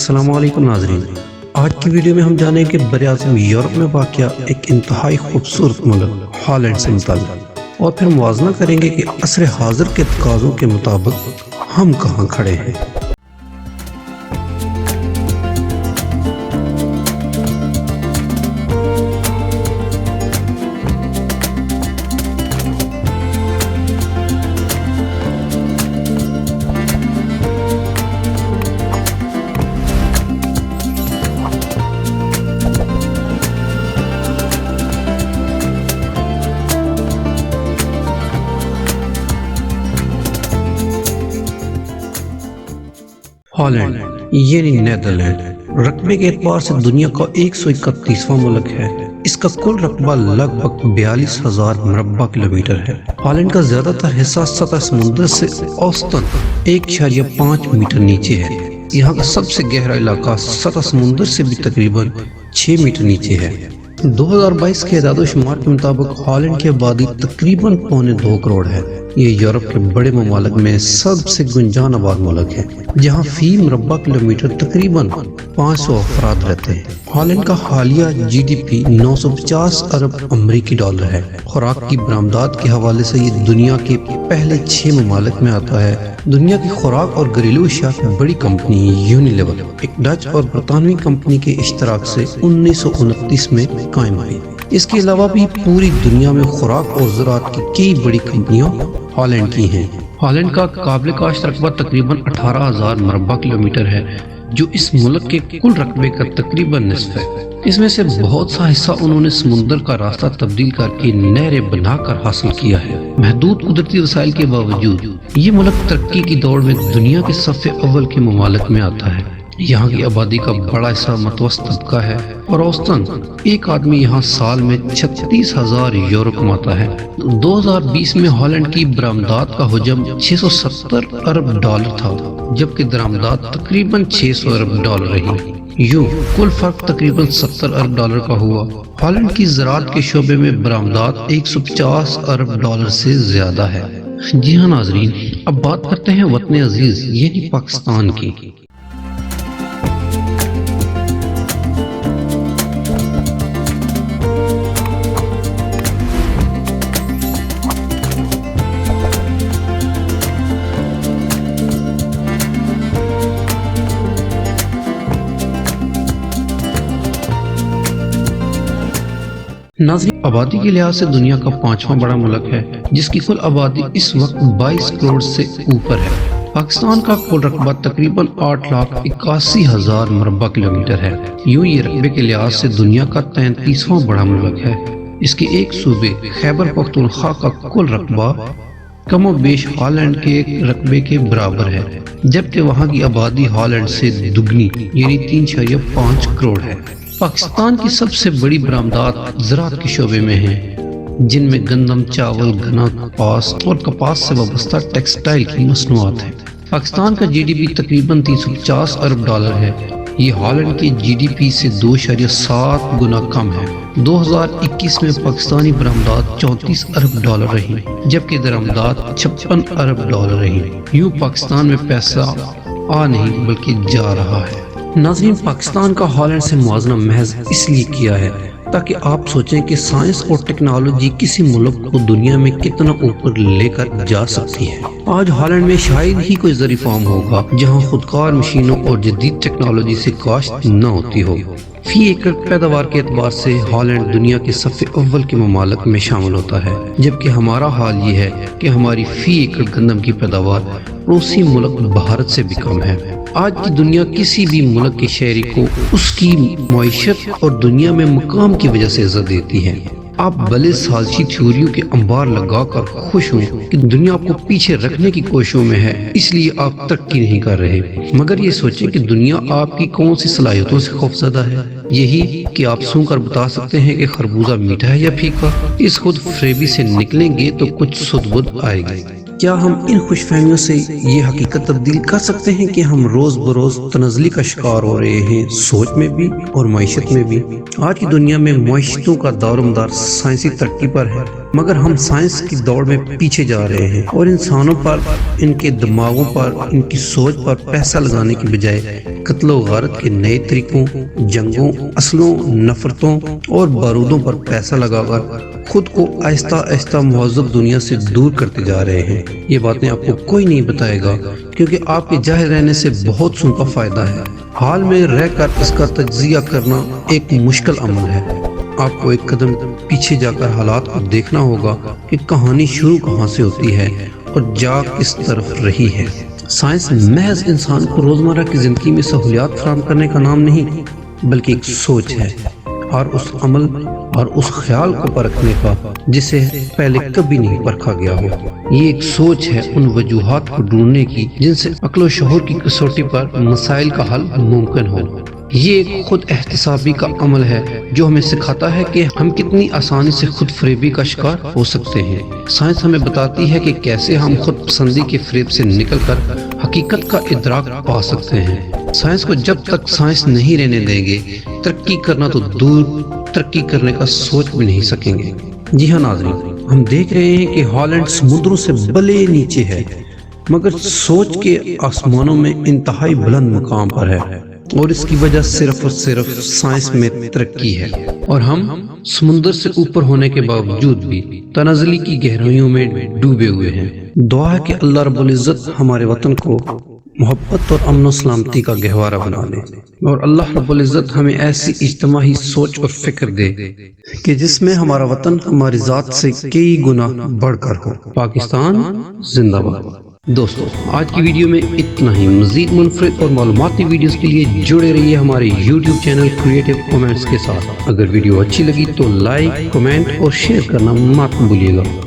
السلام علیکم ناظرین، آج کی ویڈیو میں ہم جانیں کہ براعظم یورپ میں واقع ایک انتہائی خوبصورت ملک ہالینڈ سے متعلق، اور پھر موازنہ کریں گے کہ عصر حاضر کے تقاضوں کے مطابق ہم کہاں کھڑے ہیں۔ ہالینڈ یعنی نیدرلینڈ رقبے کے اعتبار سے دنیا کا 131واں ملک ہے۔ اس کا کل رقبہ لگ بھگ 42,000 مربع کلومیٹر ہے۔ ہالینڈ کا زیادہ تر حصہ سطح سمندر سے اوسطاً 1.5 میٹر نیچے ہے۔ یہاں کا سب سے گہرا علاقہ سطح سمندر سے بھی تقریباً 6 میٹر نیچے ہے۔ 2022 کے اعداد و شمار کے مطابق ہالینڈ کی آبادی تقریباً 2.25 کروڑ ہے۔ یہ یورپ کے بڑے ممالک میں سب سے گنجان آباد ملک ہے، جہاں فی مربع کلومیٹر تقریباً 500 افراد رہتے ہیں۔ ہالینڈ کا حالیہ جی ڈی پی 950 ارب امریکی ڈالر ہے۔ خوراک کی برآمدات کے حوالے سے یہ دنیا کے پہلے 6 ممالک میں آتا ہے۔ دنیا کی خوراک اور گھریلو اشیاء کی بڑی کمپنی یونیلیور ایک ڈچ اور برطانوی کمپنی کے اشتراک سے 1929 میں قائم ہوئی۔ اس کے علاوہ بھی پوری دنیا میں خوراک اور زراعت کی کئی بڑی کمپنیاں ہالینڈ کی ہیں۔ ہالینڈ کا قابل کاشت رقبہ تقریباً 18,000 مربع کلومیٹر ہے، جو اس ملک کے کل رقبے کا تقریباً نصف ہے۔ اس میں سے بہت سا حصہ انہوں نے سمندر کا راستہ تبدیل کر کے نہریں بنا کر حاصل کیا ہے۔ محدود قدرتی وسائل کے باوجود یہ ملک ترقی کی دوڑ میں دنیا کے صف اول کے ممالک میں آتا ہے۔ یہاں کی آبادی کا بڑا حصہ متوسط طبقہ ہے اور اوسطاً ایک آدمی یہاں سال میں 36,000 یورو کماتا ہے۔ 2020 میں ہالینڈ کی برآمدات کا حجم 670 ارب ڈالر تھا، جبکہ درآمدات تقریباً 600 ارب ڈالر رہی۔ یوں کل فرق تقریباً 70 ارب ڈالر کا ہوا۔ ہالینڈ کی زراعت کے شعبے میں برآمدات 150 ارب ڈالر سے زیادہ ہے۔ جی ہاں ناظرین، اب بات کرتے ہیں وطن عزیز یعنی پاکستان کی۔ ناظرین، آبادی کے لحاظ سے دنیا کا 5واں بڑا ملک ہے، جس کی کل آبادی اس وقت 22 کروڑ سے اوپر ہے۔ پاکستان کا کل رقبہ تقریباً 8,81,000 مربع کلومیٹر ہے۔ یوں یہ رقبے کے لحاظ سے دنیا کا 33واں بڑا ملک ہے۔ اس کے ایک صوبے خیبر پختونخوا کا کل رقبہ کم و بیش ہالینڈ کے رقبے کے برابر ہے، جبکہ وہاں کی آبادی ہالینڈ سے دگنی یعنی 3.5 کروڑ ہے۔ پاکستان کی سب سے بڑی برآمدات زراعت کے شعبے میں ہیں، جن میں گندم، چاول، گنا، کپاس اور کپاس سے وابستہ ٹیکسٹائل کی مصنوعات ہیں۔ پاکستان کا جی ڈی پی تقریباً 350 ارب ڈالر ہے۔ یہ ہالینڈ کے جی ڈی پی سے 2.7 گنا کم ہے۔ 2021 میں پاکستانی برآمدات 34 ارب ڈالر رہی، جبکہ درآمدات 56 ارب ڈالر رہی۔ یوں پاکستان میں پیسہ آ نہیں بلکہ جا رہا ہے۔ ناظرین، پاکستان کا ہالینڈ سے موازنہ محض اس لیے کیا ہے تاکہ آپ سوچیں کہ سائنس اور ٹیکنالوجی کسی ملک کو دنیا میں کتنا اوپر لے کر جا سکتی ہے۔ آج ہالینڈ میں شاید ہی کوئی زرعی فارم ہوگا جہاں خودکار مشینوں اور جدید ٹیکنالوجی سے کاشت نہ ہوتی ہو۔ فی ایکڑ پیداوار کے اعتبار سے ہالینڈ دنیا کے صف اول کے ممالک میں شامل ہوتا ہے، جبکہ ہمارا حال یہ ہے کہ ہماری فی ایکڑ گندم کی پیداوار پڑوسی ملک بھارت سے بھی کم ہے۔ آج کی دنیا کسی بھی ملک کے شہری کو اس کی معیشت اور دنیا میں مقام کی وجہ سے عزت دیتی ہے۔ آپ بھلے سازشی تھیوریوں کے انبار لگا کر خوش ہوں کہ دنیا آپ کو پیچھے رکھنے کی کوششوں میں ہے، اس لیے آپ ترقی نہیں کر رہے، مگر یہ سوچیں کہ دنیا آپ کی کون سی صلاحیتوں سے خوفزدہ ہے۔ یہی کہ آپ سون کر بتا سکتے ہیں کہ خربوزہ میٹھا ہے یا پھیکا۔ اس خود فریبی سے نکلیں گے تو کچھ سدھ بدھ آئے گی۔ کیا ہم ان خوش فہمیوں سے یہ حقیقت تبدیل کر سکتے ہیں کہ ہم روز بروز تنزلی کا شکار ہو رہے ہیں، سوچ میں بھی اور معیشت میں بھی؟ آج کی دنیا میں معیشتوں کا دار و مدار سائنسی ترقی پر ہے۔ مگر ہم سائنس کی دوڑ میں پیچھے جا رہے ہیں اور انسانوں پر، ان کے دماغوں پر، ان کی سوچ پر پیسہ لگانے کی بجائے قتل و غارت کے نئے طریقوں، جنگوں، اسلحوں، نفرتوں اور بارودوں پر پیسہ لگا کر خود کو آہستہ آہستہ مہذب دنیا سے دور کرتے جا رہے ہیں۔ یہ باتیں آپ کو کوئی نہیں بتائے گا، کیونکہ آپ کے جاہل رہنے سے بہت سو کا فائدہ ہے۔ حال میں رہ کر اس کا تجزیہ کرنا ایک مشکل عمل ہے۔ آپ کو ایک قدم پیچھے جا کر حالات کو دیکھنا ہوگا کہ کہانی شروع کہاں سے ہوتی ہے اور جا کس طرف رہی ہے۔ سائنس محض انسان کو روزمرہ کی زندگی میں سہولیات فراہم کرنے کا نام نہیں، بلکہ ایک سوچ ہے، اور اس عمل اور اس خیال کو پرکھنے کا جسے پہلے کبھی نہیں پرکھا گیا ہو۔ یہ ایک سوچ ہے ان وجوہات کو ڈھونڈنے کی جن سے عقل و شعور کی کسوٹی پر مسائل کا حل ممکن ہو۔ یہ ایک خود احتسابی کا عمل ہے جو ہمیں سکھاتا ہے کہ ہم کتنی آسانی سے خود فریبی کا شکار ہو سکتے ہیں۔ سائنس ہمیں بتاتی ہے کہ کیسے ہم خود پسندی کے فریب سے نکل کر حقیقت کا ادراک پا سکتے ہیں۔ سائنس کو جب تک سائنس نہیں رہنے دیں گے، ترقی کرنا تو دور، ترقی کرنے کا سوچ بھی نہیں سکیں گے۔ جی ہاں ناظرین، ہم دیکھ رہے ہیں کہ ہالینڈ سمندروں سے بلے نیچے ہے، مگر سوچ کے آسمانوں میں انتہائی بلند مقام پر ہے، اور اس کی وجہ صرف اور صرف سائنس میں ترقی ہے۔ اور ہم سمندر سے اوپر ہونے کے باوجود بھی تنزلی کی گہرائیوں میں ڈوبے ہوئے ہیں۔ دعا ہے کہ اللہ رب العزت ہمارے وطن کو محبت اور امن و سلامتی کا گہوارہ بنا دے، اور اللہ رب العزت ہمیں ایسی اجتماعی سوچ اور فکر دے کہ جس میں ہمارا وطن ہماری ذات سے کئی گنا بڑھ کر ہو۔ پاکستان زندہ باد۔ دوستو، آج کی ویڈیو میں اتنا ہی۔ مزید منفرد اور معلوماتی ویڈیوز کے لیے جڑے رہیے ہمارے YouTube چینل کریٹو کومنٹس کے ساتھ۔ اگر ویڈیو اچھی لگی تو لائک، کمنٹ اور شیئر کرنا مت بھولیے گا۔